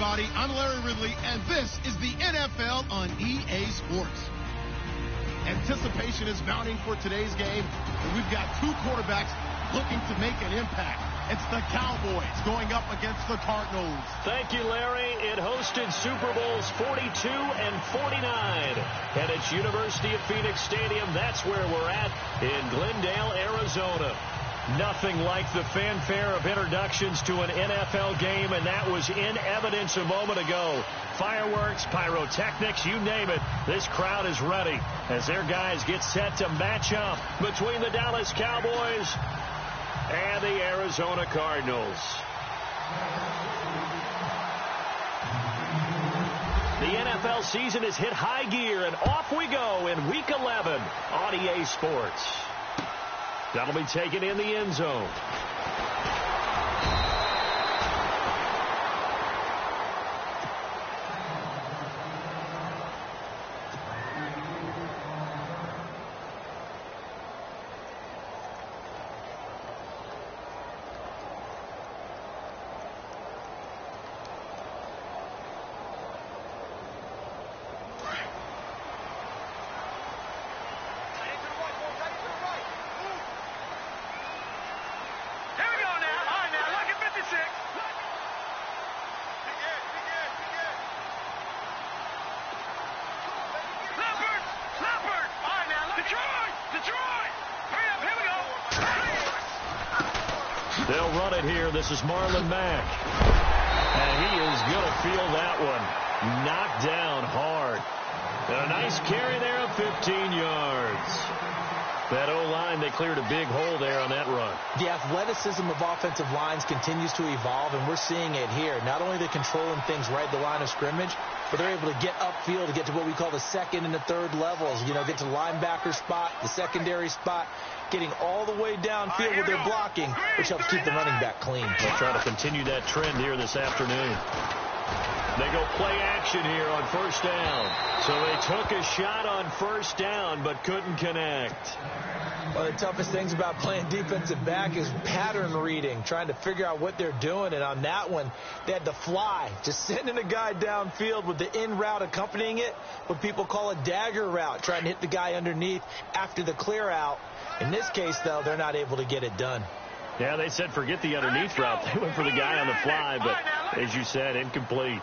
everybody. I'm Larry Ridley, and this is the NFL on EA Sports. Anticipation is mounting for today's game, and we've got two quarterbacks looking to make an impact. It's the Cowboys going up against the Cardinals. Thank you, Larry. It hosted Super Bowls 42 and 49 at its University of Phoenix Stadium. That's where we're at in Glendale, Arizona. Nothing like the fanfare of introductions to an NFL game, and that was in evidence a moment ago. Fireworks, pyrotechnics, you name it. This crowd is ready as their guys get set to match up between the Dallas Cowboys and the Arizona Cardinals. The NFL season has hit high gear, and off we go in Week 11 on EA Sports. That'll be taken in the end zone. They'll run it here. This is Marlon Mack. And he is going to feel that one. Knocked down hard. And a nice carry there of 15 yards. That O-line, they cleared a big hole there on that run. The athleticism of offensive lines continues to evolve, and we're seeing it here. Not only are they controlling things right at the line of scrimmage, but they're able to get upfield to get to what we call the second and the third levels. You know, get to the linebacker spot, the secondary spot, getting all the way downfield with their blocking, which helps keep the running back clean. They'll try to continue that trend here this afternoon. They go play action here on first down. So they took a shot on first down but couldn't connect. One of the toughest things about playing defensive back is pattern reading, trying to figure out what they're doing. And on that one, they had to fly, just sending a guy downfield with the in route accompanying it, what people call a dagger route, trying to hit the guy underneath after the clear out. In this case, though, they're not able to get it done. Yeah, they said forget the underneath route. They went for the guy on the fly, but as you said, incomplete.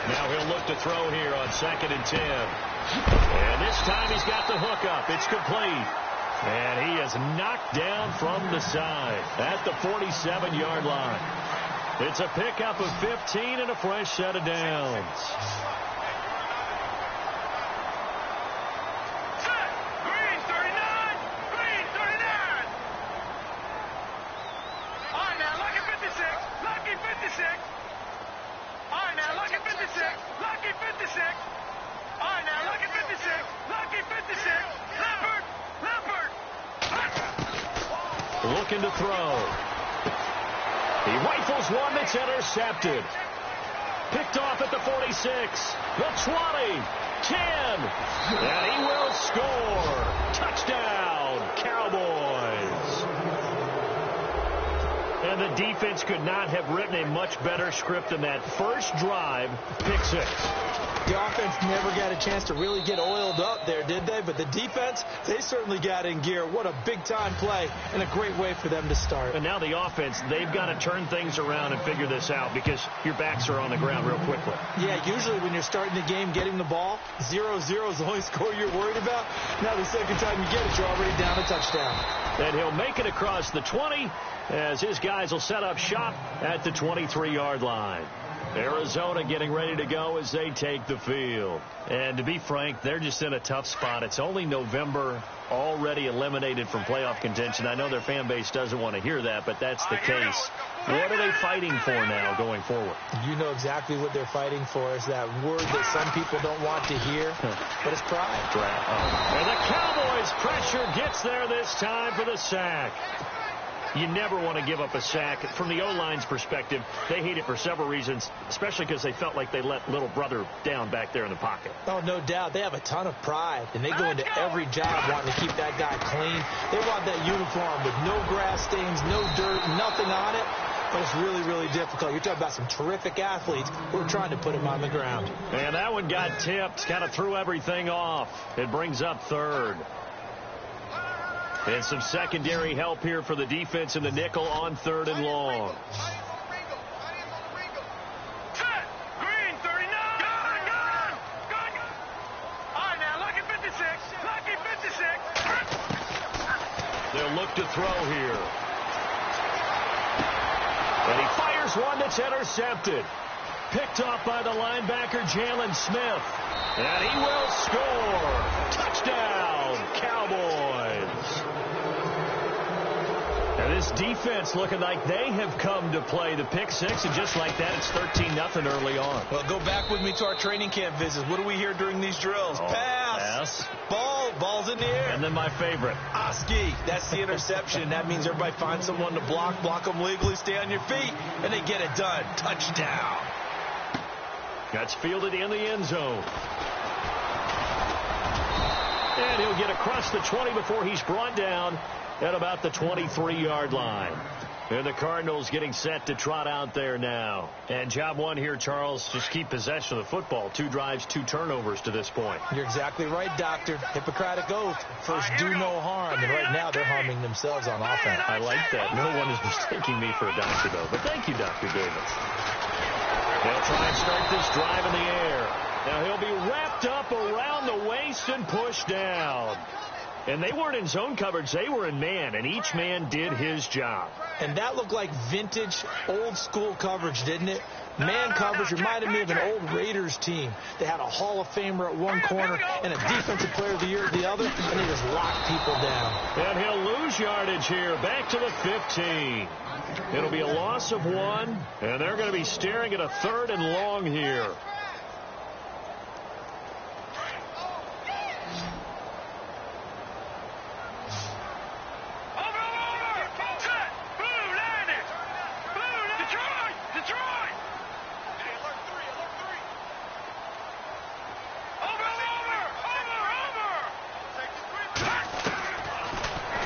Now he'll look to throw here on 2nd and 10. And this time he's got the hook up. It's complete. And he is knocked down from the side at the 47-yard line. It's a pickup of 15 and a fresh set of downs. Looking to throw. He rifles one that's intercepted. Picked off at the 46, the 20, 10, and he will score. Touchdown, Cowboys. And the defense could not have written a much better script than that first drive, pick 6. The offense never got a chance to really get oiled up there, did they? But the defense, they certainly got in gear. What a big-time play and a great way for them to start. And now the offense, they've got to turn things around and figure this out because your backs are on the ground real quickly. Yeah, usually when you're starting the game, getting the ball, 0-0 is the only score you're worried about. Now the second time you get it, you're already down a touchdown. And he'll make it across the 20 as his guys will set up shop at the 23-yard line. Arizona getting ready to go as they take the field. And to be frank, they're just in a tough spot. It's only November, already eliminated from playoff contention. I know their fan base doesn't want to hear that, but that's the case. What are they fighting for now going forward? You know exactly what they're fighting for. Is that word that some people don't want to hear, but it's pride. And the Cowboys' pressure gets there this time for the sack. You never want to give up a sack. From the O-line's perspective, they hate it for several reasons, especially because they felt like they let little brother down back there in the pocket. Oh, no doubt. They have a ton of pride, and they go into every job wanting to keep that guy clean. They want that uniform with no grass stains, no dirt, nothing on it. But it's really, really difficult. You're talking about some terrific athletes who are trying to put him on the ground. And that one got tipped, kind of threw everything off. It brings up third. And some secondary help here for the defense in the nickel on 3rd and long. Green, 39. Gun. All right, now, lucky 56. Lucky 56. They'll look to throw here. And he fires one that's intercepted. Picked off by the linebacker, Jalen Smith. And he will score. Touchdown, Cowboys. And this defense looking like they have come to play the pick six, and just like that, it's 13-0 early on. Well, go back with me to our training camp visits. What do we hear during these drills? Pass. Ball's in the air. And then my favorite. Oski. That's the interception. That means everybody finds someone to block them legally, stay on your feet, and they get it done. Touchdown. That's fielded in the end zone. And he'll get across the 20 before he's brought down at about the 23-yard line. And the Cardinals getting set to trot out there now. And job one here, Charles, just keep possession of the football. 2 drives, 2 turnovers to this point. You're exactly right, Doctor. Hippocratic oath. First, do no harm. And right now, they're harming themselves on offense. I like that. No one is mistaking me for a doctor, though. But thank you, Dr. Davis. They'll try and start this drive in the air. Now, he'll be wrapped up around the waist and pushed down. And they weren't in zone coverage. They were in man, and each man did his job. And that looked like vintage, old-school coverage, didn't it? Man coverage reminded me of an old Raiders team. They had a Hall of Famer at one corner and a Defensive Player of the Year at the other, and they just locked people down. And he'll lose yardage here, back to the 15. It'll be a loss of 1, and they're going to be staring at a 3rd and long here.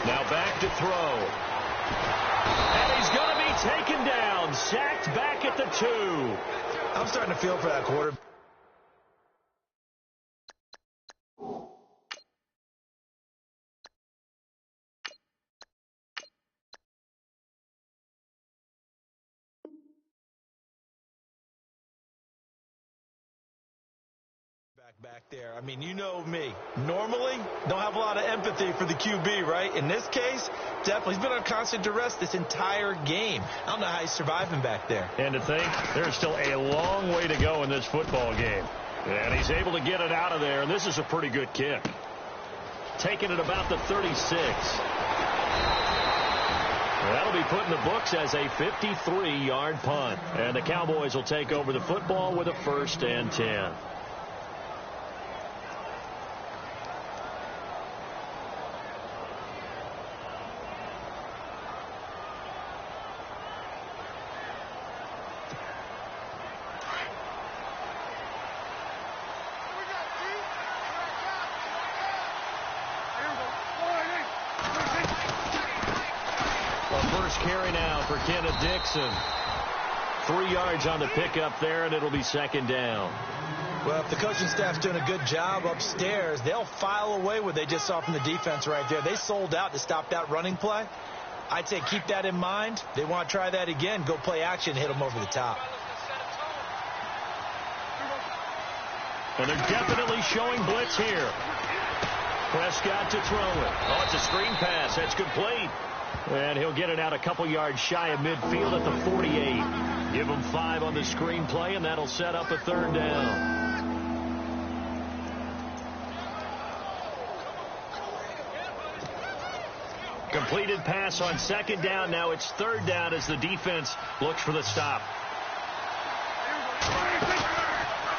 Now back to throw. And he's going to be taken down. Sacked back at the 2. I'm starting to feel for that quarterback. Back there. I mean, you know me. Normally, don't have a lot of empathy for the QB, right? In this case, definitely. He's been on constant duress this entire game. I don't know how he's surviving back there. And to think, there's still a long way to go in this football game. And he's able to get it out of there, and this is a pretty good kick. Taking it about the 36. That'll be put in the books as a 53-yard punt. And the Cowboys will take over the football with a 1st and 10. Carry now for Kenneth Dixon. 3 yards on the pickup there, and it'll be 2nd down. Well, if the coaching staff's doing a good job upstairs, they'll file away what they just saw from the defense right there. They sold out to stop that running play. I'd say keep that in mind. They want to try that again. Go play action, hit them over the top. And they're definitely showing blitz here. Prescott to throw it. Oh, it's a screen pass. That's complete. And he'll get it out a couple yards shy of midfield at the 48. Give him 5 on the screen play, and that'll set up a 3rd down. Completed pass on 2nd down. Now it's 3rd down as the defense looks for the stop.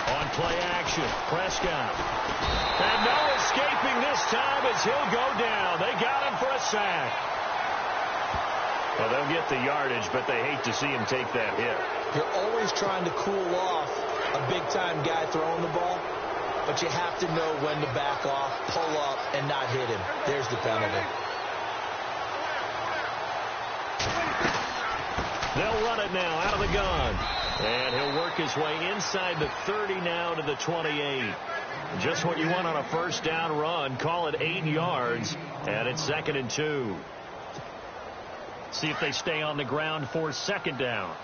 On play action, Prescott. And no escaping this time as he'll go down. They got him for a sack. Well, they'll get the yardage, but they hate to see him take that hit. You're always trying to cool off a big-time guy throwing the ball, but you have to know when to back off, pull up, and not hit him. There's the penalty. They'll run it now out of the gun. And he'll work his way inside the 30 now to the 28. Just what you want on a first down run. Call it 8 yards, and it's 2nd and 2. See if they stay on the ground for 2nd down.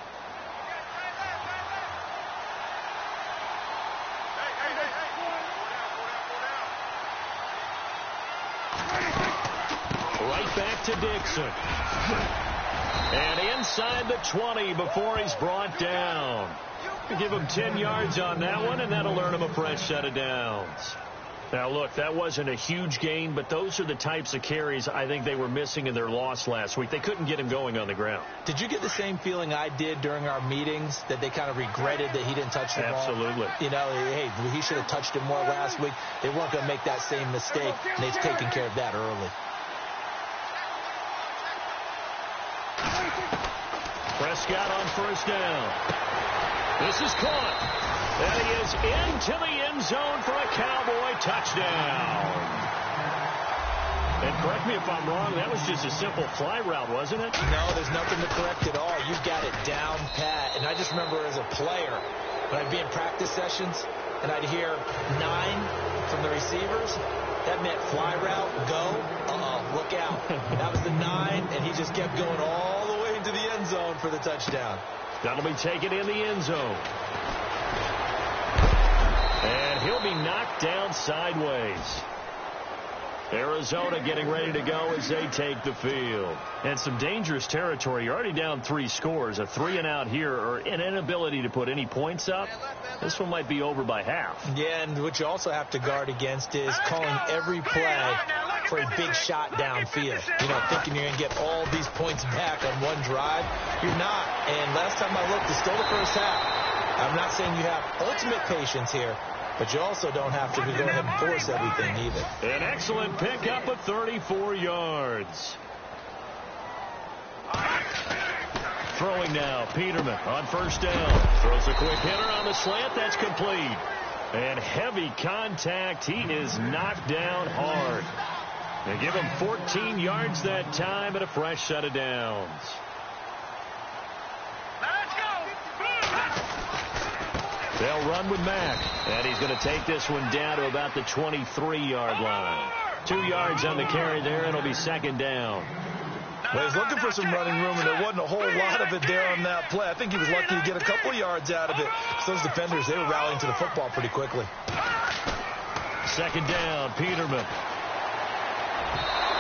Right back to Dixon. And inside the 20 before he's brought down. Give him 10 yards on that one, and that'll earn him a fresh set of downs. Now, look, that wasn't a huge gain, but those are the types of carries I think they were missing in their loss last week. They couldn't get him going on the ground. Did you get the same feeling I did during our meetings, that they kind of regretted that he didn't touch the ball? Absolutely. You know, hey, he should have touched it more last week. They weren't going to make that same mistake, and they've taken care of that early. Prescott on first down. This is caught. And he is into the end zone for a Cowboy touchdown. And correct me if I'm wrong, that was just a simple fly route, wasn't it? No, there's nothing to correct at all. You've got it down pat. And I just remember as a player, when I'd be in practice sessions, and I'd hear 9 from the receivers, that meant fly route, go, look out. That was the 9, and he just kept going all the way into the end zone for the touchdown. That'll be taken in the end zone. And he'll be knocked down sideways. Arizona getting ready to go as they take the field. And some dangerous territory. You're already down 3 scores. A 3-and-out here, or an inability to put any points up. This one might be over by half. Yeah, and what you also have to guard against is calling every play for a big shot downfield. You know, thinking you're going to get all these points back on one drive. You're not. And last time I looked, it's still the first half. I'm not saying you have ultimate patience here, but you also don't have to go ahead and force everything either. An excellent pickup of 34 yards. Throwing now, Peterman on first down. Throws a quick hitter on the slant. That's complete. And heavy contact. He is knocked down hard. They give him 14 yards that time and a fresh set of downs. They'll run with Mack, and he's going to take this one down to about the 23-yard line. 2 yards on the carry there, and it'll be 2nd down. Well, he's looking for some running room, and there wasn't a whole lot of it there on that play. I think he was lucky to get a couple of yards out of it. Those defenders, they were rallying to the football pretty quickly. 2nd down, Peterman.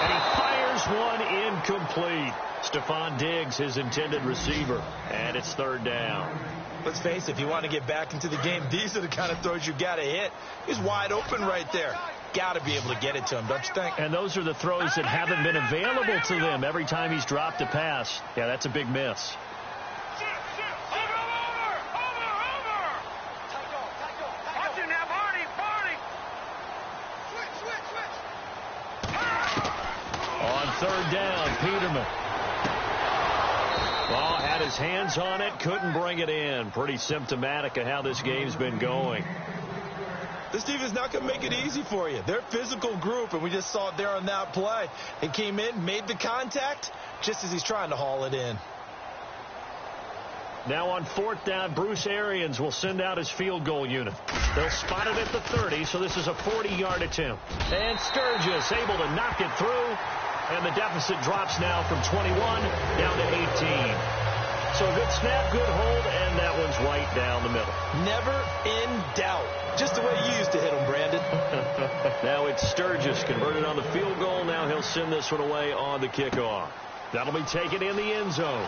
And he fires one incomplete. Stephon Diggs, his intended receiver, and it's 3rd down. Let's face it, if you want to get back into the game, these are the kind of throws you got to hit. He's wide open right there. Got to be able to get it to him, don't you think? And those are the throws that haven't been available to them every time he's dropped a pass. Yeah, that's a big miss. On 3rd down, Peterman. Ball had his hands on it, couldn't bring it in. Pretty symptomatic of how this game's been going. This defense is not going to make it easy for you. They're a physical group, and we just saw it there on that play. It came in, made the contact, just as he's trying to haul it in. Now on 4th down, Bruce Arians will send out his field goal unit. They'll spot it at the 30, so this is a 40-yard attempt. And Sturgis able to knock it through. And the deficit drops now from 21 down to 18. So a good snap, good hold, and that one's right down the middle. Never in doubt. Just the way you used to hit them, Brandon. Now it's Sturgis converted on the field goal. Now he'll send this one away on the kickoff. That'll be taken in the end zone.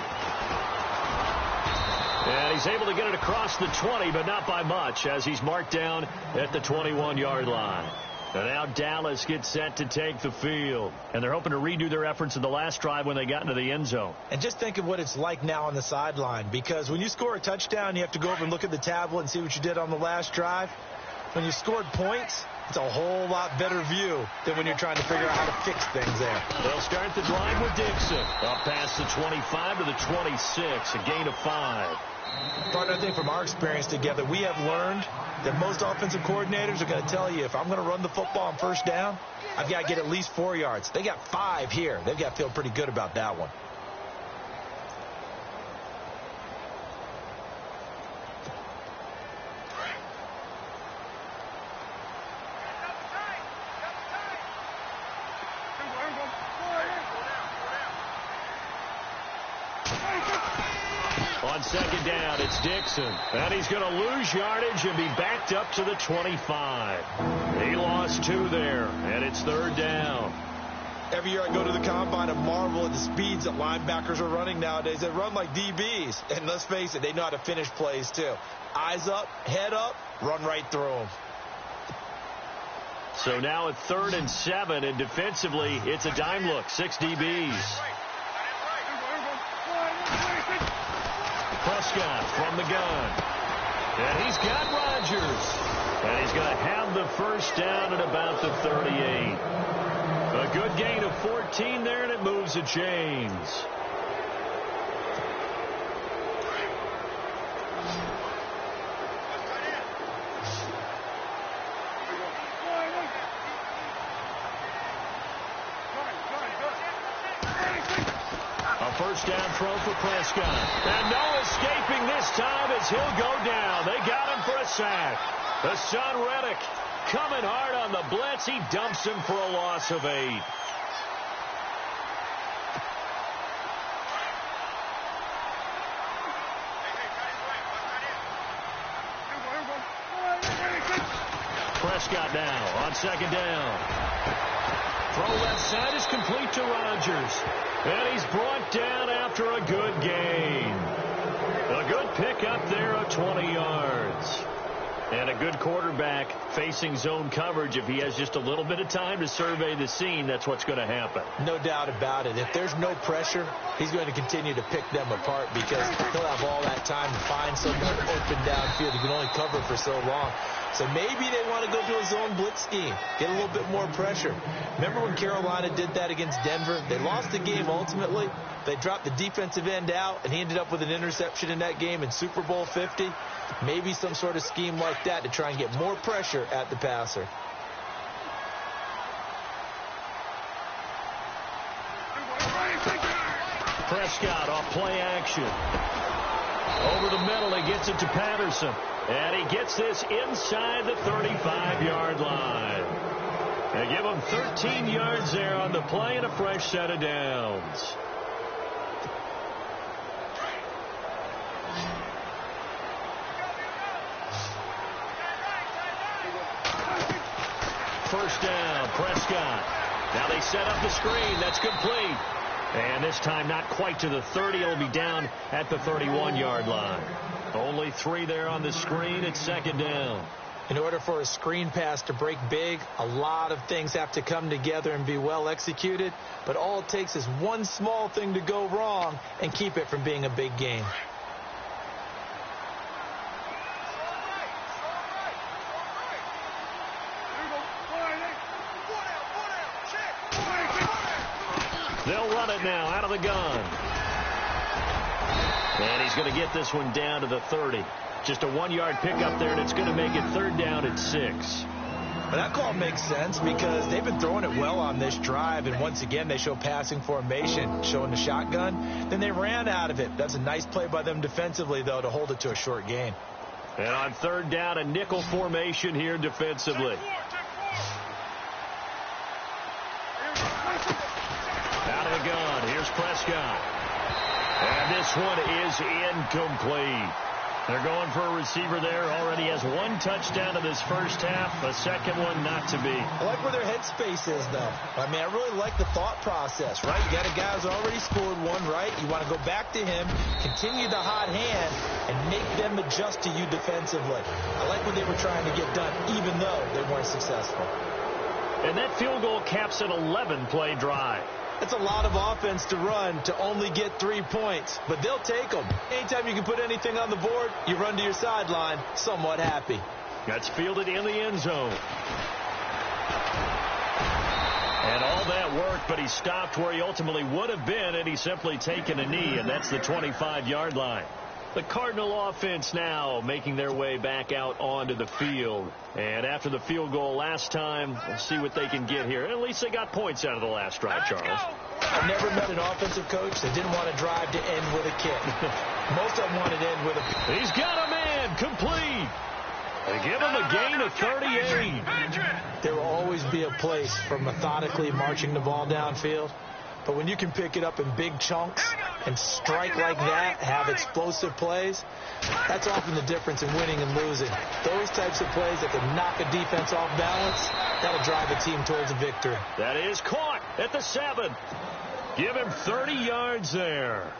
And he's able to get it across the 20, but not by much, as he's marked down at the 21-yard line. And now Dallas gets set to take the field. And they're hoping to redo their efforts in the last drive when they got into the end zone. And just think of what it's like now on the sideline. Because when you score a touchdown, you have to go over and look at the tablet and see what you did on the last drive. when you scored points, it's a whole lot better view than when you're trying to figure out how to fix things there. They'll start the drive with Dixon. Up past the 25 to the 26, a gain of 5. Partner, I think from our experience together, we have learned that most offensive coordinators are going to tell you, if I'm going to run the football on first down, I've got to get at least 4 yards. They got 5 here. They've got to feel pretty good about that one. On second down, it's Dixon. And he's going to lose yardage and be backed up to the 25. He lost 2 there, and it's third down. Every year I go to the combine and marvel at the speeds that linebackers are running nowadays. They run like DBs. And let's face it, they know how to finish plays too. Eyes up, head up, run right through them. So now at 3rd and 7, and defensively, it's a dime look. 6 DBs. Prescott from the gun. And he's got Rodgers. And he's going to have the first down at about the 38. A good gain of 14 there, and it moves the chains. First down throw for Prescott. And no escaping this time as he'll go down. They got him for a sack. The son Reddick coming hard on the blitz. He dumps him for a loss of 8. Prescott now on second down. Throw left side is complete to Rodgers. And he's brought down after a good gain. A good pickup there of 20 yards. And a good quarterback facing zone coverage. If he has just a little bit of time to survey the scene, that's what's going to happen. No doubt about it. If there's no pressure, he's going to continue to pick them apart because he'll have all that time to find someone open downfield. He can only cover for so long. So maybe they want to go to a zone blitz scheme, get a little bit more pressure. Remember when Carolina did that against Denver? They lost the game ultimately. They dropped the defensive end out, and he ended up with an interception in that game in Super Bowl 50. Maybe some sort of scheme like that to try and get more pressure at the passer. Prescott off play action. Over the middle, he gets it to Patterson. And he gets this inside the 35-yard line. They give him 13 yards there on the play and a fresh set of downs. First down, Prescott. Now they set up the screen. That's complete. And this time not quite to the 30. It'll be down at the 31-yard line. Only 3 there on the screen at second down. In order for a screen pass to break big, a lot of things have to come together and be well executed. But all it takes is one small thing to go wrong and keep it from being a big game. They'll run it now out of the gun. And he's going to get this one down to the 30. Just a 1-yard pickup there, and it's going to make it third down at 6. Well, that call makes sense because they've been throwing it well on this drive, and once again they show passing formation, showing the shotgun. Then they ran out of it. That's a nice play by them defensively, though, to hold it to a short gain. And on third down, a nickel formation here defensively. Out of the gun, here's Prescott. And this one is incomplete. They're going for a receiver there. Already has 1 touchdown in this first half. A second one not to be. I like where their headspace is, though. I mean, I really like the thought process, right? You got a guy who's already scored 1, right? You want to go back to him, continue the hot hand, and make them adjust to you defensively. I like what they were trying to get done, even though they weren't successful. And that field goal caps an 11-play drive. That's a lot of offense to run to only get 3 points, but they'll take them. Anytime you can put anything on the board, you run to your sideline somewhat happy. That's fielded in the end zone. And all that worked, but he stopped where he ultimately would have been, and he's simply taken a knee, and that's the 25-yard line. The Cardinal offense now making their way back out onto the field. And after the field goal last time, we'll see what they can get here. At least they got points out of the last drive, Charles. I've never met an offensive coach that didn't want to drive to end with a kick. Most of them wanted to end with a... He's got a man, complete. They give him a gain of 38. There will always be a place for methodically marching the ball downfield. But when you can pick it up in big chunks and strike like that, have explosive plays, that's often the difference in winning and losing. Those types of plays that can knock a defense off balance, that'll drive a team towards a victory. That is caught at the 7. Give him 30 yards there.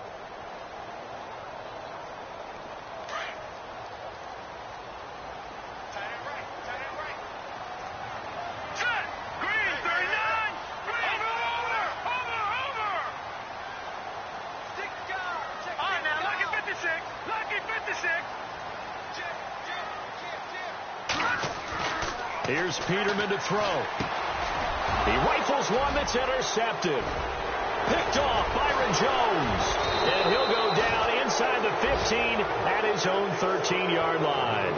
Here's Peterman to throw. He rifles one that's intercepted. Picked off Byron Jones. And he'll go down inside the 15 at his own 13-yard line.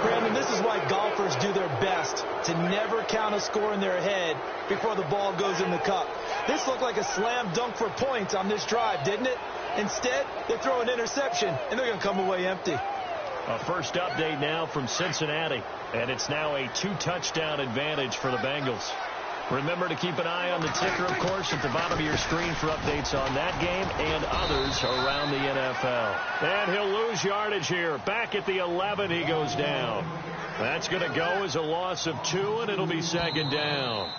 Brandon, this is why golfers do their best to never count a score in their head before the ball goes in the cup. This looked like a slam dunk for points on this drive, didn't it? Instead, they throw an interception, and they're going to come away empty. A first update now from Cincinnati, and it's now a 2-touchdown advantage for the Bengals. Remember to keep an eye on the ticker, of course, at the bottom of your screen for updates on that game and others around the NFL. And he'll lose yardage here. Back at the 11, he goes down. That's going to go as a loss of 2, and it'll be second down.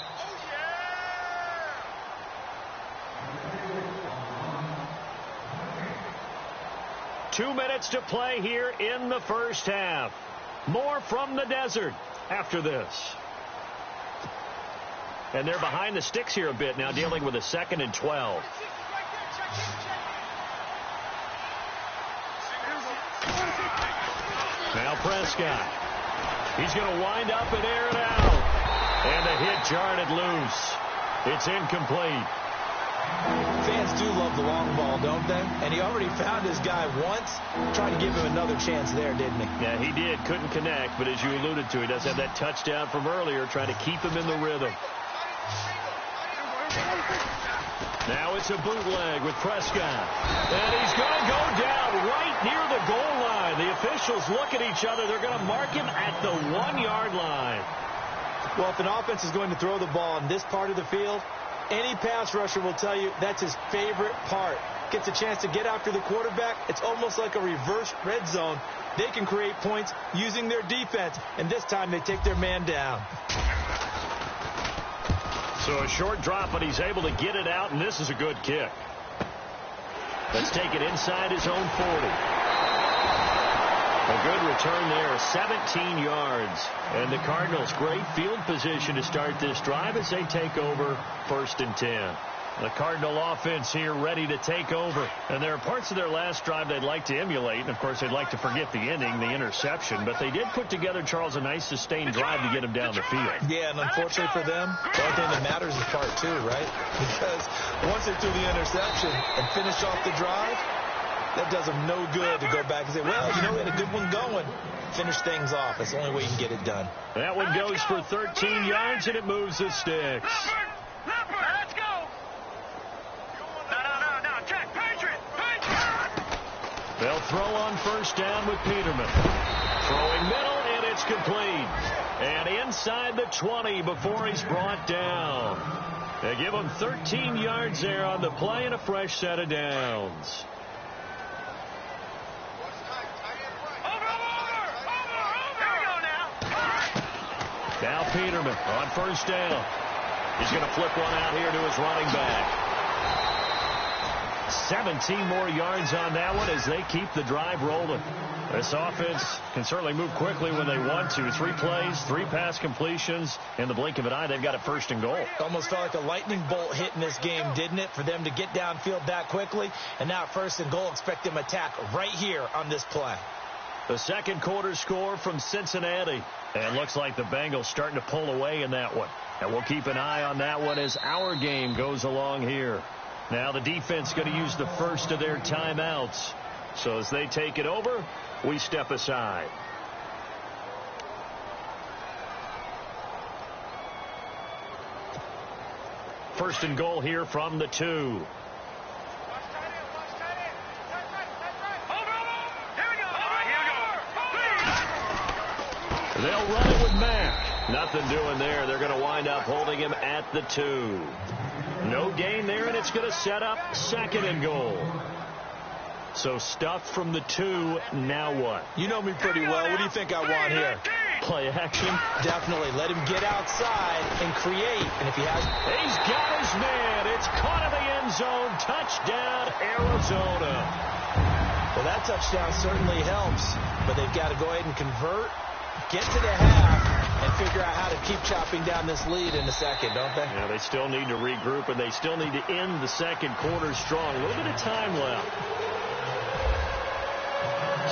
Two minutes to play here in the first half. More from the desert after this. And they're behind the sticks here a bit now, dealing with a 2nd and 12. Now Prescott. He's going to wind up and air it out. And the hit jarred loose. It's incomplete. Fans do love the long ball, don't they? And he already found his guy once. Tried to give him another chance there, didn't he? Yeah, he did. Couldn't connect, but as you alluded to, he does have that touchdown from earlier, trying to keep him in the rhythm. Now it's a bootleg with Prescott. And he's going to go down right near the goal line. The officials look at each other. They're going to mark him at the 1-yard line. Well, if an offense is going to throw the ball in this part of the field, any pass rusher will tell you that's his favorite part. Gets a chance to get after the quarterback. It's almost like a reverse red zone. They can create points using their defense, and this time they take their man down. So a short drop, but he's able to get it out, and this is a good kick. Let's take it inside his own 40. A good return there, 17 yards. And the Cardinals, great field position to start this drive as they take over 1st and 10. The Cardinal offense here ready to take over. And there are parts of their last drive they'd like to emulate. And, of course, they'd like to forget the ending, the interception. But they did put together, Charles, a nice sustained drive to get him down the field. Yeah, and unfortunately for them, the only thing that matters is part 2, right? Because once they threw the interception and finished off the drive, that does them no good to go back and say, well, you know, we had a good one going. Finish things off. That's the only way you can get it done. That one goes for 13 yards, and it moves the sticks. Let's go. No. Check. Patriot. They'll throw on 1st down with Peterman. Throwing middle, and it's complete. And inside the 20 before he's brought down. They give him 13 yards there on the play and a fresh set of downs. Now Peterman on 1st down. He's going to flip one out here to his running back. 17 more yards on that one as they keep the drive rolling. This offense can certainly move quickly when they want to. 3 plays, 3 pass completions. In the blink of an eye, they've got it 1st and goal. Almost felt like a lightning bolt hit in this game, didn't it? For them to get downfield that quickly. And now 1st and goal, expect them to attack right here on this play. The second quarter score from Cincinnati. And looks like the Bengals starting to pull away in that one. And we'll keep an eye on that one as our game goes along here. Now the defense going to use the first of their timeouts. So as they take it over, we step aside. First and goal here from the 2. They'll run it with Mack. Nothing doing there. They're going to wind up holding him at the 2. No gain there, and it's going to set up second and goal. So stuff from the 2. Now what? You know me pretty well. What do you think I want here? Play action? Definitely. Let him get outside and create. And if he has... He's got his man. It's caught in the end zone. Touchdown, Arizona. Well, that touchdown certainly helps. But they've got to go ahead and convert, get to the half, and figure out how to keep chopping down this lead in the second, don't they? Yeah, they still need to regroup, and they still need to end the second quarter strong. A little bit of time left.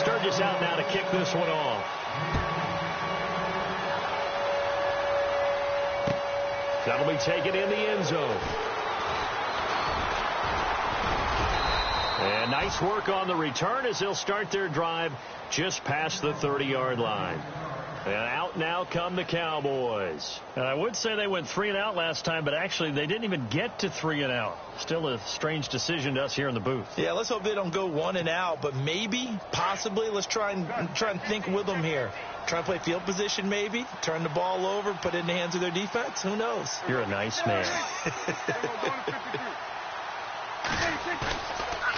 Sturgis out now to kick this one off. That'll be taken in the end zone. And nice work on the return as they'll start their drive just past the 30-yard line. And out now come the Cowboys. And I would say they went 3 and out last time, but actually they didn't even get to 3 and out. Still a strange decision to us here in the booth. Yeah, let's hope they don't go 1 and out, but maybe, possibly, let's try and think with them here. Try and play field position maybe, turn the ball over, put it in the hands of their defense. Who knows? You're a nice man.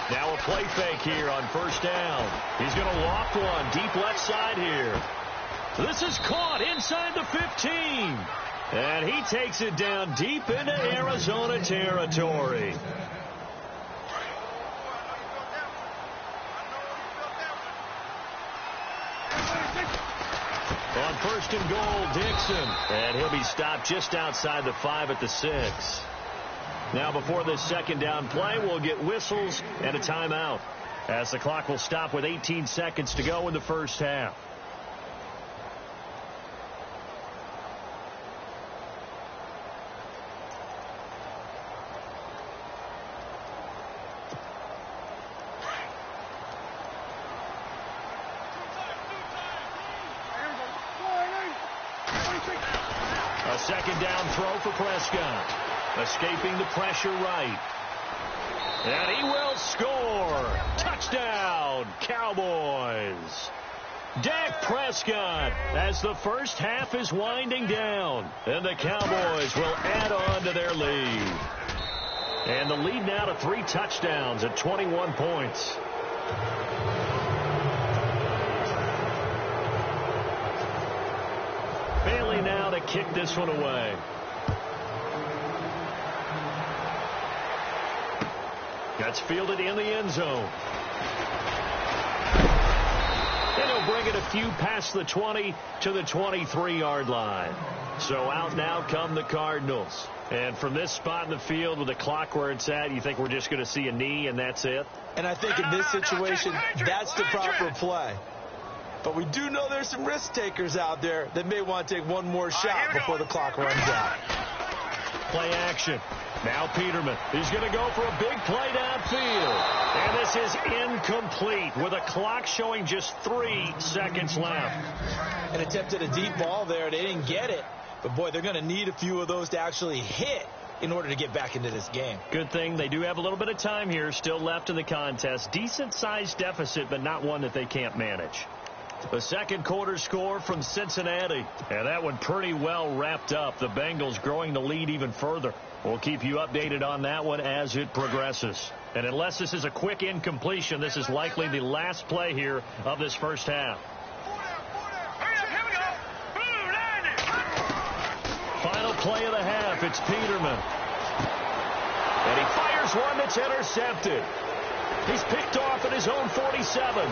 Now a play fake here on first down. He's going to loft one deep left side here. This is caught inside the 15. And he takes it down deep into Arizona territory. On first and goal, Dixon. And he'll be stopped just outside the 5 at the 6. Now before this second down play, we'll get whistles and a timeout, as the clock will stop with 18 seconds to go in the first half. A second down throw for Prescott. Escaping the pressure right. And he will score. Touchdown, Cowboys. Dak Prescott as the first half is winding down. And the Cowboys will add on to their lead. And the lead now to 3 touchdowns at 21 points. Bailey now to kick this one away. That's fielded in the end zone. And he'll bring it a few past the 20 to the 23-yard line. So out now come the Cardinals. And from this spot in the field with the clock where it's at, you think we're just going to see a knee and that's it? And I think in this situation, that's the proper play. But we do know there's some risk takers out there that may want to take one more shot before the clock runs out. Play action. Now Peterman. He's going to go for a big play downfield. And this is incomplete with a clock showing just 3 seconds left. And attempted a deep ball there. They didn't get it. But, boy, they're going to need a few of those to actually hit in order to get back into this game. Good thing they do have a little bit of time here still left in the contest. Decent-sized deficit, but not one that they can't manage. The second quarter score from Cincinnati. And that one pretty well wrapped up. The Bengals growing the lead even further. We'll keep you updated on that one as it progresses. And unless this is a quick incompletion, this is likely the last play here of this first half. Final play of the half. It's Peterman. And he fires one that's intercepted. He's picked off at his own 47.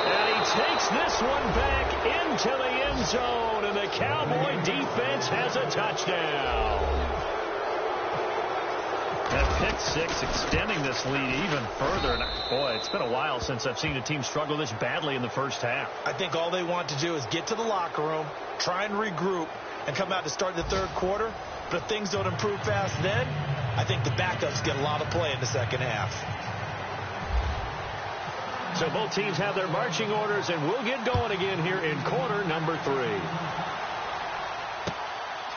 And he takes this one back into the end zone, and the Cowboy defense has a touchdown. That pick six extending this lead even further. And boy, it's been a while since I've seen a team struggle this badly in the first half. I think all they want to do is get to the locker room, try and regroup, and come out to start the third quarter. But if things don't improve fast then, I think the backups get a lot of play in the second half. So both teams have their marching orders, and we'll get going again here in quarter number 3.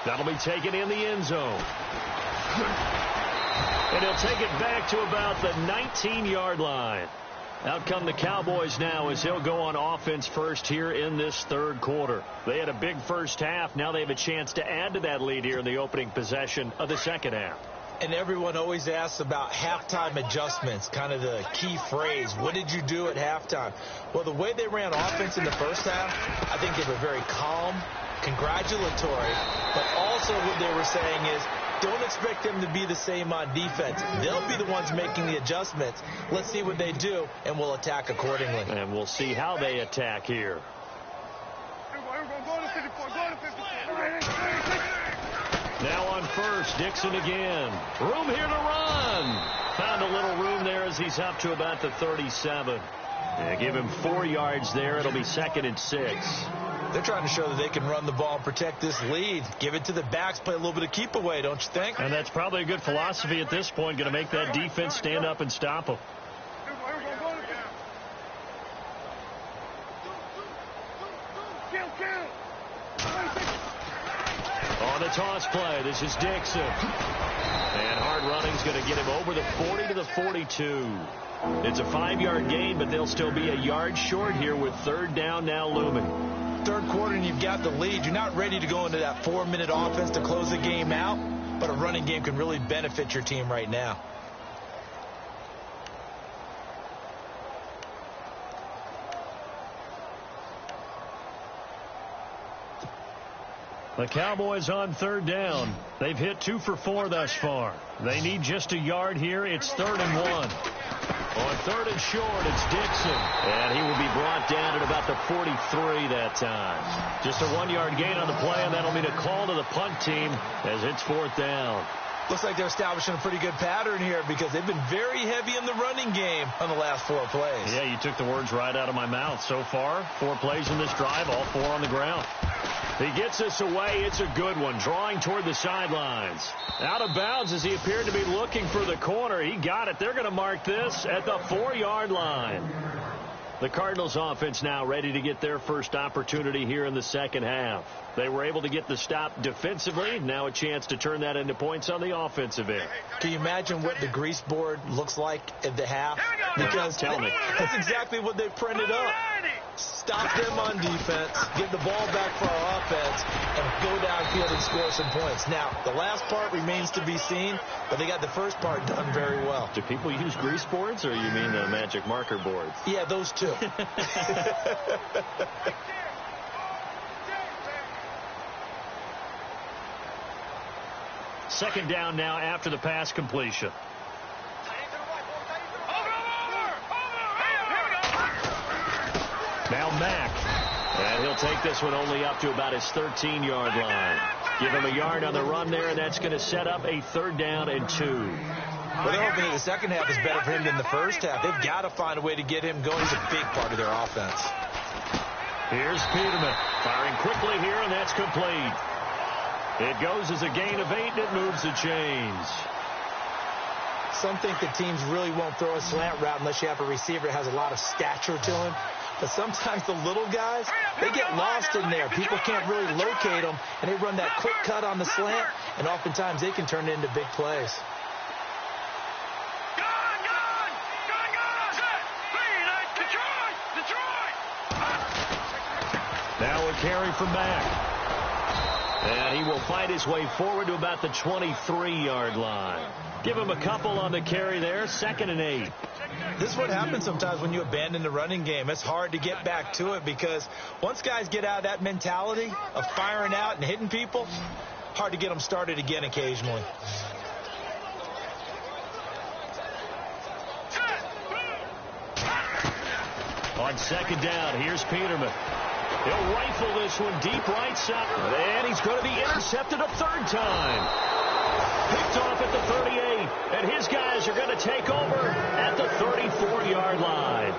That'll be taken in the end zone. And he'll take it back to about the 19-yard line. Out come the Cowboys now as he'll go on offense first here in this third quarter. They had a big first half. Now they have a chance to add to that lead here in the opening possession of the second half. And everyone always asks about halftime adjustments, kind of the key phrase. What did you do at halftime? Well, the way they ran offense in the first half, I think they were very calm, congratulatory, but also what they were saying is, don't expect them to be the same on defense. They'll be the ones making the adjustments. Let's see what they do, and we'll attack accordingly. And we'll see how they attack here. Now on first, Dixon again. Room here to run. Found a little room there as he's up to about the 37. Give him 4 yards there. It'll be 2nd and 6. They're trying to show that they can run the ball and protect this lead. Give it to the backs, play a little bit of keep away, don't you think? And that's probably a good philosophy at this point. Going to make that defense stand up and stop them. On the toss play, this is Dixon. And hard running's going to get him over the 40 to the 42. It's a 5-yard gain, but they'll still be a yard short here with third down now looming. Third quarter and you've got the lead. You're not ready to go into that 4-minute offense to close the game out, but a running game can really benefit your team right now. The Cowboys on third down. They've hit 2 for 4 thus far. They need just a yard here. It's 3rd and 1. On 3rd and short, it's Dixon. And he will be brought down at about the 43 that time. Just a 1-yard gain on the play, and that'll mean a call to the punt team as it's 4th down. Looks like they're establishing a pretty good pattern here because they've been very heavy in the running game on the last 4 plays. Yeah, you took the words right out of my mouth. So far, 4 plays in this drive, all 4 on the ground. He gets us away. It's a good one. Drawing toward the sidelines. Out of bounds as he appeared to be looking for the corner. He got it. They're going to mark this at the 4-yard line. The Cardinals offense now ready to get their first opportunity here in the second half. They were able to get the stop defensively. Now a chance to turn that into points on the offensive end. Can you imagine what the grease board looks like at the half? Because tell me. That's exactly what they printed up. Stop them on defense, get the ball back for our offense, and go downfield and score some points. Now, the last part remains to be seen, but they got the first part done very well. Do people use grease boards, or you mean the magic marker boards? Yeah, those two. Second down now after the pass completion. Now Mack. And he'll take this one only up to about his 13-yard line. Give him a yard on the run there, and that's going to set up a 3rd down and 2. Well, they're hoping that the second half is better for him than the first half. They've got to find a way to get him going. He's a big part of their offense. Here's Peterman. Firing quickly here, and that's complete. It goes as a gain of 8, and it moves the chains. Some think that teams really won't throw a slant route unless you have a receiver that has a lot of stature to him. But sometimes the little guys, they get lost in there. People can't really locate them, and they run that quick cut on the slant, and oftentimes they can turn it into big plays. Now a carry from Mack. And he will fight his way forward to about the 23-yard line. Give him a couple on the carry there. 2nd and 8. This is what happens sometimes when you abandon the running game. It's hard to get back to it because once guys get out of that mentality of firing out and hitting people, hard to get them started again occasionally. On 2nd down, here's Peterman. He'll rifle this one deep right side. And he's going to be intercepted a 3rd time. Picked off at the 38, and his guys are going to take over at the 34-yard line.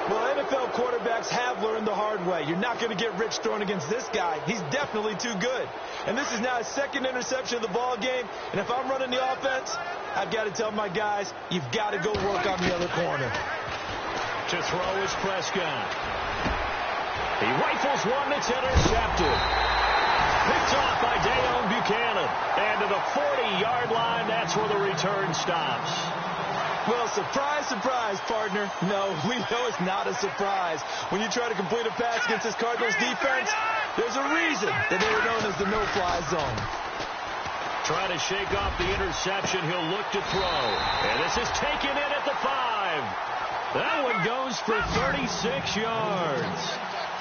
Well, NFL quarterbacks have learned the hard way. You're not going to get rich throwing against this guy. He's definitely too good. And this is now his second interception of the ball game. And if I'm running the offense, I've got to tell my guys, you've got to go work on the other corner. To throw is Prescott. He rifles one that's intercepted. Picked off by Dayon Buchanan. And to the 40-yard line, that's where the return stops. Well, surprise, surprise, partner. No, we know it's not a surprise. When you try to complete a pass against this Cardinals defense, there's a reason that they were known as the no-fly zone. Trying to shake off the interception. He'll look to throw. And this is taken in at the 5. That one goes for 36 yards.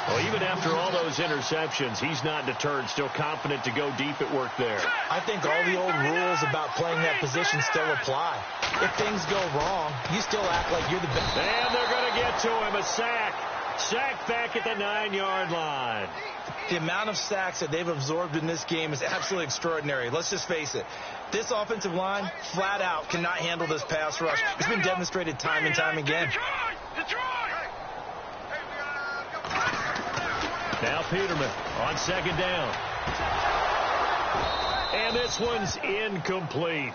Well, even after all those interceptions, he's not deterred, still confident to go deep at work there. I think all the old rules about playing that position still apply. If things go wrong, you still act like you're the best. And they're going to get to him. A sack. Sack back at the 9-yard line. The amount of sacks that they've absorbed in this game is absolutely extraordinary. Let's just face it. This offensive line, flat out, cannot handle this pass rush. It's been demonstrated time and time again. Now Peterman on second down. And this one's incomplete.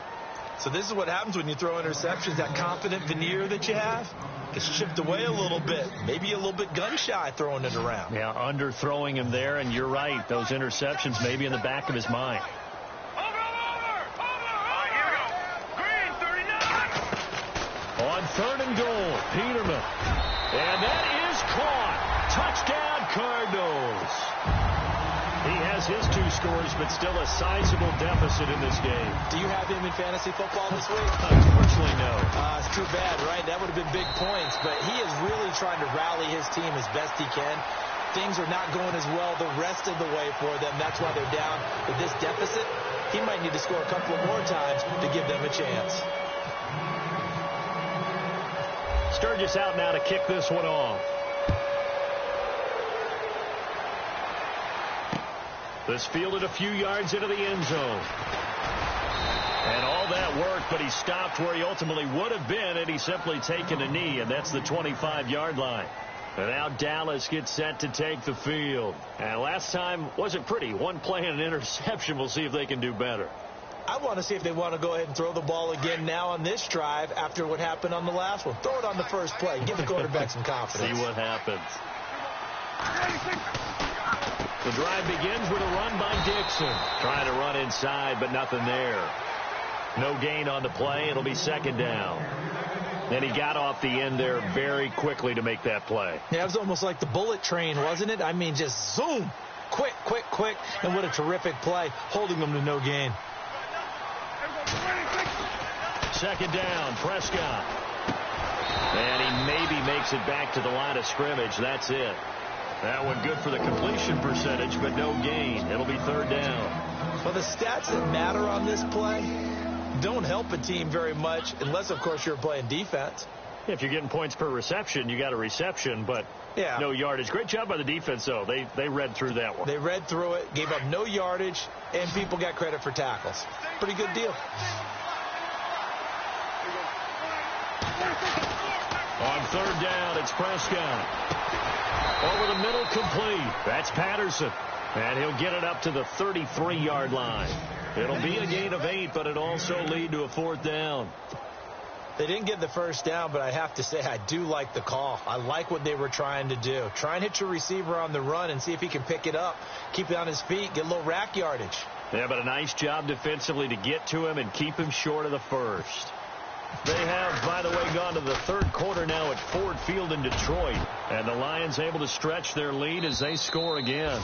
So this is what happens when you throw interceptions. That confident veneer that you have gets chipped away a little bit. Maybe a little bit gun-shy throwing it around. Yeah, underthrowing him there, and you're right. Those interceptions may be in the back of his mind. On 3rd and goal, Peterman. And that is caught. Touchdown, Cardinals. He has his 2 scores, but still a sizable deficit in this game. Do you have him in fantasy football this week? Unfortunately, no. It's too bad, right? That would have been big points, but he is really trying to rally his team as best he can. Things are not going as well the rest of the way for them. That's why they're down with this deficit. He might need to score a couple of more times to give them a chance. Sturgis out now to kick this one off. This fielded a few yards into the end zone. And all that work, but he stopped where he ultimately would have been had he simply taken a knee, and that's the 25-yard line. And now Dallas gets set to take the field. And last time wasn't pretty. One play and an interception. We'll see if they can do better. I want to see if they want to go ahead and throw the ball again now on this drive after what happened on the last one. Throw it on the first play. Give the quarterback some confidence. See what happens. The drive begins with a run by Dixon. Trying to run inside, but nothing there. No gain on the play. It'll be 2nd down. And he got off the end there very quickly to make that play. Yeah, it was almost like the bullet train, wasn't it? I mean, just zoom. Quick, quick, quick. And what a terrific play, holding them to no gain. 2nd down, Prescott. And he maybe makes it back to the line of scrimmage. That's it. That one good for the completion percentage, but no gain. It'll be 3rd down. Well, the stats that matter on this play don't help a team very much unless, of course, you're playing defense. If you're getting points per reception, you got a reception, but no yardage. Great job by the defense, though. They read through that one. They read through it, gave up no yardage, and people got credit for tackles. Pretty good deal. On 3rd down, it's Prescott. Over the middle, complete. That's Patterson. And he'll get it up to the 33-yard line. It'll be a gain of 8, but it also lead to a 4th down. They didn't get the first down, but I have to say I do like the call. I like what they were trying to do. Try and hit your receiver on the run and see if he can pick it up, keep it on his feet, get a little rack yardage. Yeah, but a nice job defensively to get to him and keep him short of the first. They have, by the way, gone to the 3rd quarter now at Ford Field in Detroit. And the Lions able to stretch their lead as they score again.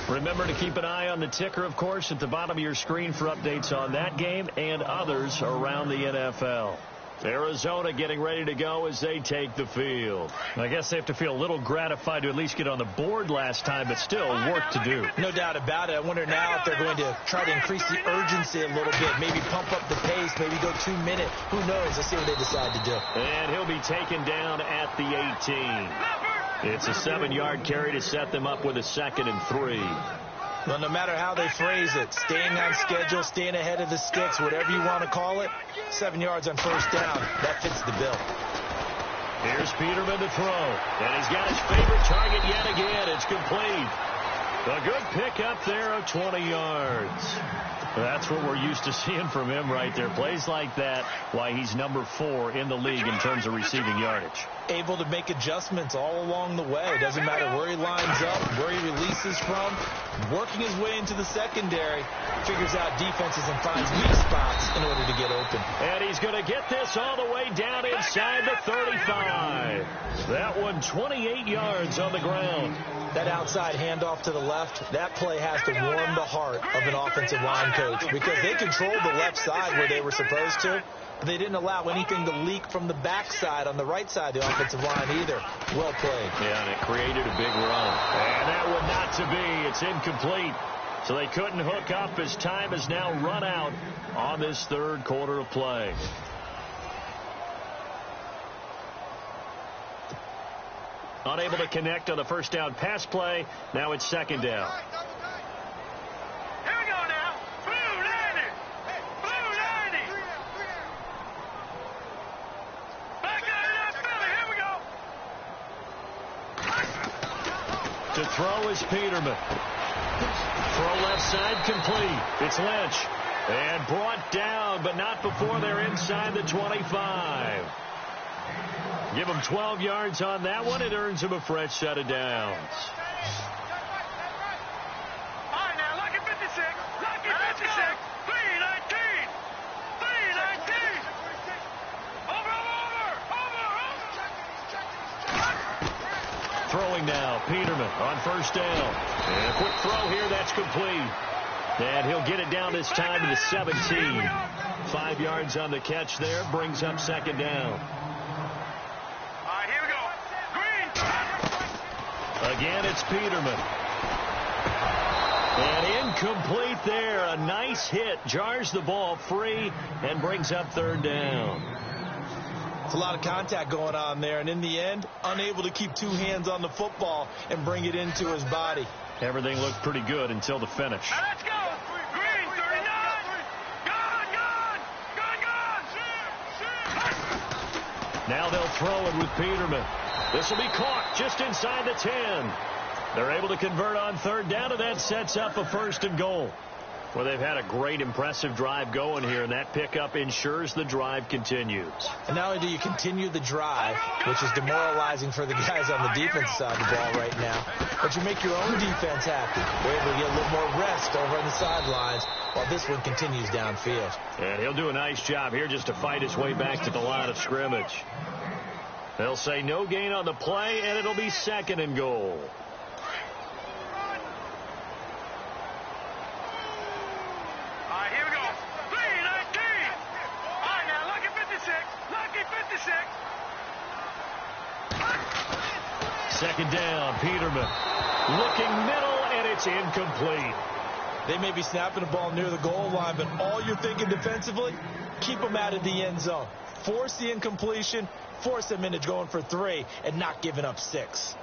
Remember to keep an eye on the ticker, of course, at the bottom of your screen for updates on that game and others around the NFL. Arizona getting ready to go as they take the field. I guess they have to feel a little gratified to at least get on the board last time, but still work to do. No doubt about it. I wonder now if they're going to try to increase the urgency a little bit, maybe pump up the pace, maybe go 2 minute. Who knows? Let's see what they decide to do. And he'll be taken down at the 18. It's a 7-yard carry to set them up with a 2nd and 3. Well, no matter how they phrase it, staying on schedule, staying ahead of the sticks, whatever you want to call it, 7 yards on first down, that fits the bill. Here's Peterman to throw, and he's got his favorite target yet again. It's complete. A good pickup there of 20 yards. That's what we're used to seeing from him right there. Plays like that, why he's number 4 in the league in terms of receiving yardage. Able to make adjustments all along the way. Doesn't matter where he lines up, where he releases from. Working his way into the secondary, figures out defenses and finds weak spots in order to get open. And he's going to get this all the way down inside the 35. That one 28 yards on the ground. That outside handoff to the left, that play has to warm the heart of an offensive line coach because they controlled the left side where they were supposed to. But they didn't allow anything to leak from the backside on the right side of the offensive line either. Well played. Yeah, and it created a big run. And that one not to be. It's incomplete. So they couldn't hook up as time has now run out on this third quarter of play. Unable to connect on the first down pass play. Now it's second down. Here we go now. Blue 90. Blue 90. Back out of that Philly. Here we go. To throw is Peterman. Throw left side complete. It's Lynch. And brought down, but not before they're inside the 25. Give him 12 yards on that one. It earns him a fresh set of downs. All right, now, lucky 56. Lucky 56. 319. 319. Over. Throwing now, Peterman on first down. And a quick throw here, that's complete. And he'll get it down this time to the 17. 5 yards on the catch there, brings up second down. Again, it's Peterman. And incomplete there. A nice hit. Jars the ball free and brings up third down. It's a lot of contact going on there. And in the end, unable to keep 2 hands on the football and bring it into his body. Everything looked pretty good until the finish. Let's go. Green 39. Gone. Now they'll throw it with Peterman. This will be caught just inside the 10. They're able to convert on third down, and that sets up a first and goal. Well, they've had a great, impressive drive going here, and that pickup ensures the drive continues. And not only do you continue the drive, which is demoralizing for the guys on the defense side of the ball right now, but you make your own defense happy. We're able to get a little more rest over on the sidelines while this one continues downfield. And he'll do a nice job here just to fight his way back to the line of scrimmage. They'll say no gain on the play, and it'll be second and goal. All right, here we go. 319. All right, now, lucky 56. Lucky 56. Second down, Peterman. Looking middle, and it's incomplete. They may be snapping the ball near the goal line, but all you're thinking defensively, keep them out of the end zone. Force the incompletion, force them into going for 3, and not giving up 6.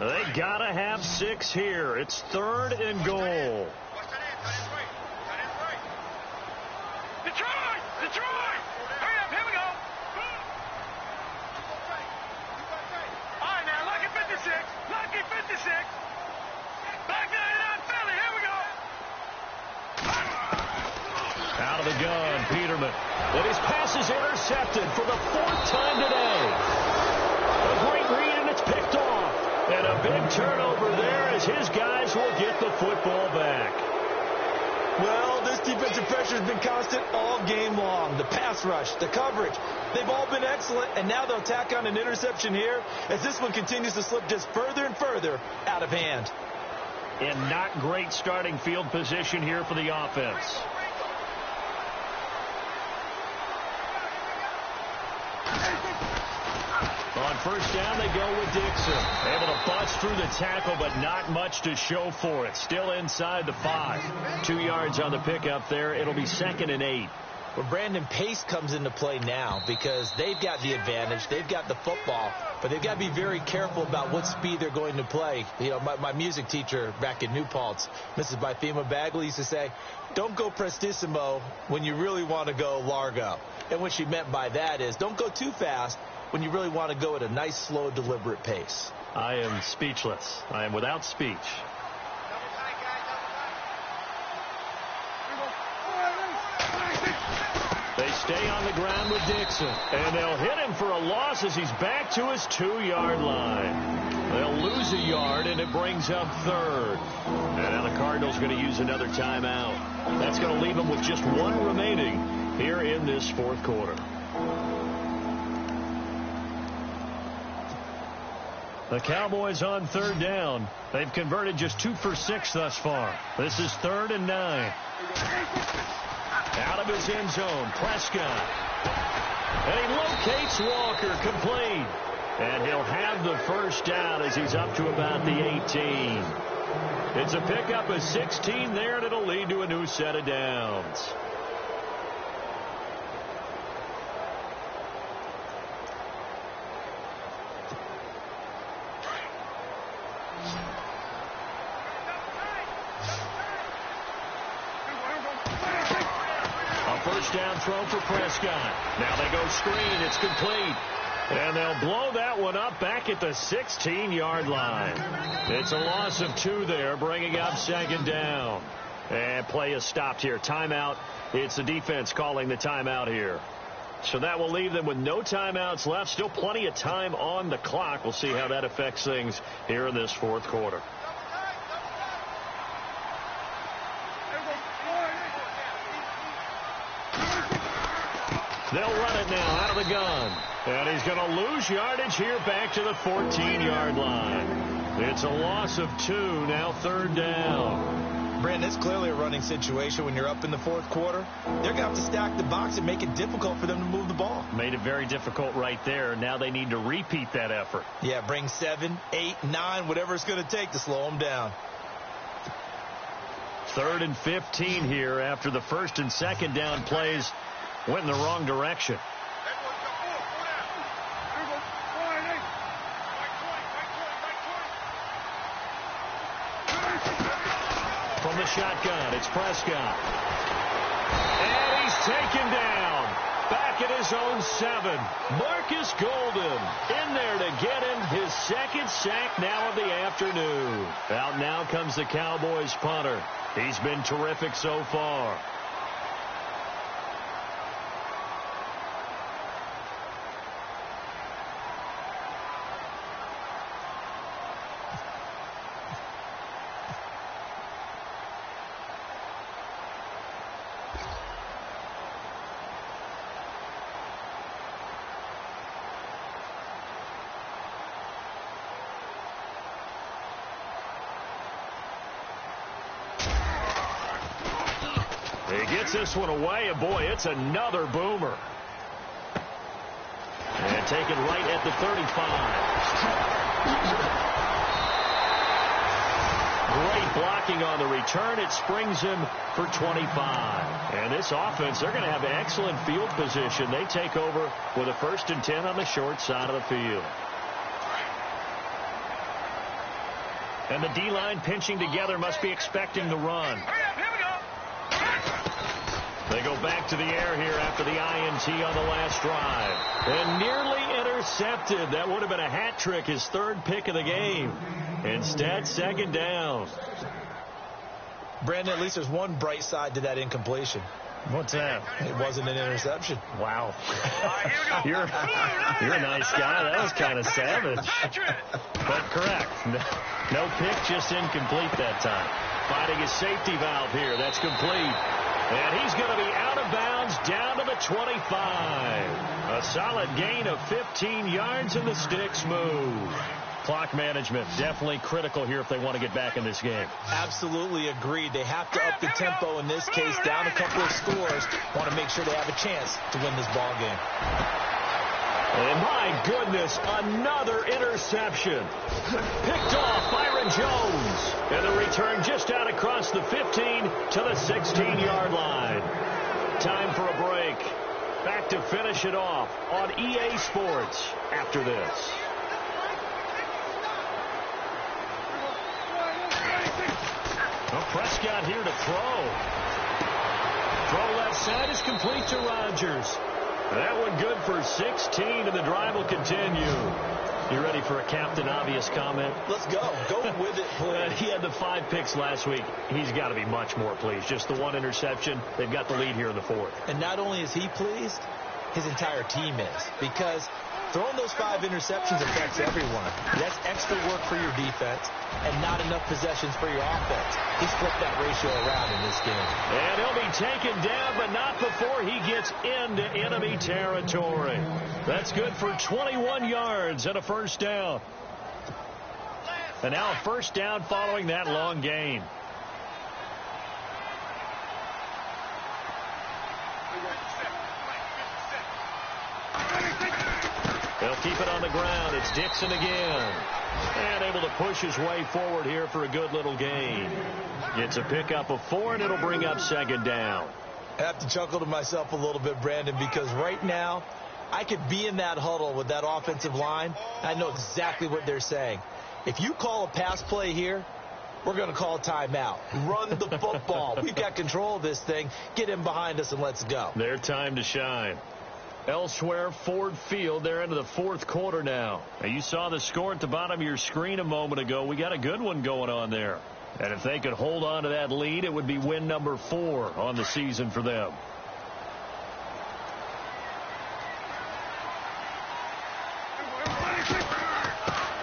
They gotta have 6 here. It's third and goal. Detroit! Detroit! Hurry up, here we go. All right, now, lucky 56. Lucky 56. Back 99, Philly, here we go. Out of the gun, Peterman. And his pass is intercepted for the 4th time today. A great read, and it's picked off. And a big turnover there as his guys will get the football back. Well, this defensive pressure has been constant all game long. The pass rush, the coverage, they've all been excellent, and now they'll tack on an interception here as this one continues to slip just further and further out of hand. And not great starting field position here for the offense. On first down, they go with Dixon. Able to bust through the tackle, but not much to show for it. Still inside the 5. 2 yards on the pickup there. It'll be second and 8. Well, Brandon, pace comes into play now because they've got the advantage. They've got the football, but they've got to be very careful about what speed they're going to play. You know, my music teacher back in New Paltz, Mrs. Bythema Bagley, used to say, don't go prestissimo when you really want to go largo. And what she meant by that is don't go too fast when you really want to go at a nice, slow, deliberate pace. I am speechless. I am without speech. They stay on the ground with Dixon, and they'll hit him for a loss as he's back to his 2-yard line. They'll lose a yard, and it brings up third. And now the Cardinals are going to use another timeout. That's going to leave them with just one remaining here in this fourth quarter. The Cowboys on third down. They've converted just 2 for 6 thus far. This is 3rd and 9. Out of his end zone, Prescott. And he locates Walker, complete. And he'll have the first down as he's up to about the 18. It's a pickup of 16 there, and it'll lead to a new set of downs. First down throw for Prescott. Now they go screen. It's complete. And they'll blow that one up back at the 16-yard line. It's a loss of 2 there, bringing up 2nd down. And play is stopped here. Timeout. It's the defense calling the timeout here. So that will leave them with no timeouts left. Still plenty of time on the clock. We'll see how that affects things here in this fourth quarter. They'll run it now out of the gun. And he's going to lose yardage here back to the 14-yard line. It's a loss of 2, now 3rd down. Brandon, it's clearly a running situation when you're up in the fourth quarter. They're going to have to stack the box and make it difficult for them to move the ball. Made it very difficult right there. Now they need to repeat that effort. Yeah, bring 7, 8, 9, whatever it's going to take to slow them down. 3rd and 15 here after the 1st and 2nd down plays went in the wrong direction. From the shotgun, it's Prescott. And he's taken down. Back at his own 7. Marcus Golden in there to get him his 2nd sack now of the afternoon. Out now comes the Cowboys punter. He's been terrific so far. He gets this one away, and boy, it's another boomer. And taken right at the 35. Great blocking on the return. It springs him for 25. And this offense, they're going to have excellent field position. They take over with a 1st and 10 on the short side of the field. And the D-line pinching together must be expecting the run. They go back to the air here after the INT on the last drive. And nearly intercepted. That would have been a hat trick, his 3rd pick of the game. Instead, 2nd down. Brandon, at least there's one bright side to that incompletion. What's that? It wasn't an interception. Wow. You're a nice guy. That was kind of savage. But correct. No pick, just incomplete that time. Finding his safety valve here. That's complete. And he's going to be out of bounds down to the 25. A solid gain of 15 yards, and the sticks move. Clock management definitely critical here if they want to get back in this game. Absolutely agreed. They have to up the tempo in this case, down a couple of scores. Want to make sure they have a chance to win this ball game. And my goodness, another interception. Picked off Byron Jones. And the return just out across the 15 to the 16-yard line. time for a break. Back to finish it off on EA Sports after this. Well, Prescott here to throw. Throw left side is complete to Rodgers. That one good for 16, and the drive will continue. You ready for a Captain Obvious comment? Let's go. Go with it, please. He had the 5 picks last week. He's got to be much more pleased. Just the 1 interception. They've got the lead here in the 4th. And not only is he pleased, his entire team is. Because throwing those 5 interceptions affects everyone. That's extra work for your defense and not enough possessions for your offense. He's flipped that ratio around in this game. And he'll be taken down, but not before he gets into enemy territory. That's good for 21 yards and a first down. And now a first down following that long gain. They'll keep it on the ground. It's Dixon again. And able to push his way forward here for a good little gain. It's a pickup of 4, and it'll bring up second down. I have to chuckle to myself a little bit, Brandon, because right now I could be in that huddle with that offensive line. I know exactly what they're saying. If you call a pass play here, we're going to call a timeout. Run the football. We've got control of this thing. Get him behind us and let's go. Their time to shine. Elsewhere, Ford Field, they're into the 4th quarter now. You saw the score at the bottom of your screen a moment ago. We got a good one going on there. And if they could hold on to that lead, it would be win number 4 on the season for them.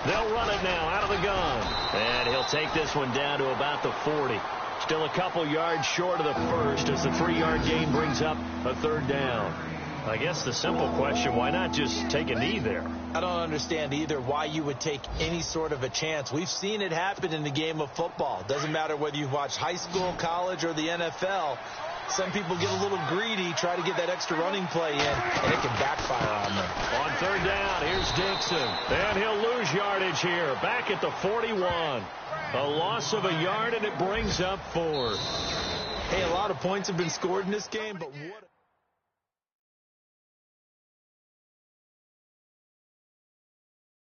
They'll run it now out of the gun. And he'll take this one down to about the 40. Still a couple yards short of the first as the 3-yard gain brings up a 3rd down. I guess the simple question, why not just take a knee there? I don't understand either why you would take any sort of a chance. We've seen it happen in the game of football. Doesn't matter whether you've watched high school, college, or the NFL. Some people get a little greedy, try to get that extra running play in, and it can backfire on them. On 3rd down, here's Dixon. And he'll lose yardage here, back at the 41. A loss of a yard, and it brings up 4. Hey, a lot of points have been scored in this game, but what...